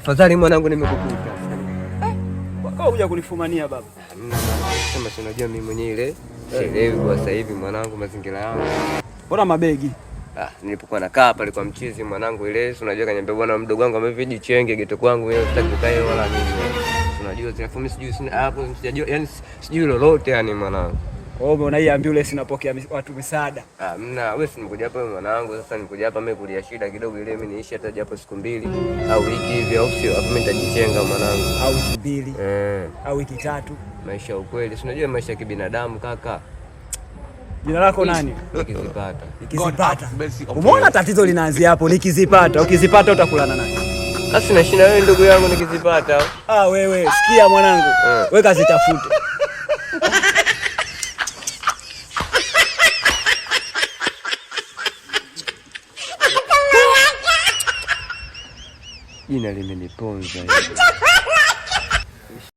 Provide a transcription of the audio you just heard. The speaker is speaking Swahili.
Afadhali mwanangu nimekukuta. Wakao kuja kunifumania baba. Sema si unajua mimi mwenyewe ile sielewi kwa sasa hivi mwanangu mazingira yangu. Bora mabegi. Nilipokuwa nakaa pale kwa mchizi mwanangu ile, unajua kaniambia bwana mdogo wangu ameviji chenge geto kwangu wewe sitaki kukae wala nini. Unajua zinafu mimi sijui hapo sijajua yani sijui lolote yani mwanangu. Wewe umeona hii ambulance inapokea watu misaada. Mna wewe si nimekuja hapa mwanangu, sasa nikuja hapa mimi kulia shida kidogo ile mimi niishi hata japo siku 2 au wiki hivi au sio, hapo mimi nitajichenga mwanangu. Au wiki 2 au wiki 3. Maisha ukweli, si unajua maisha ya kibinadamu kaka. Jina lako nani? Nikizipata. Nikizipata. Umeona tatizo linaanzia hapo, nikizipata. Ukizipata utakulana naye. Sasa na shina wewe ndugu yangu nikizipata. Wewe sikia mwanangu. Wewe kazitafute. Jina limeniponza.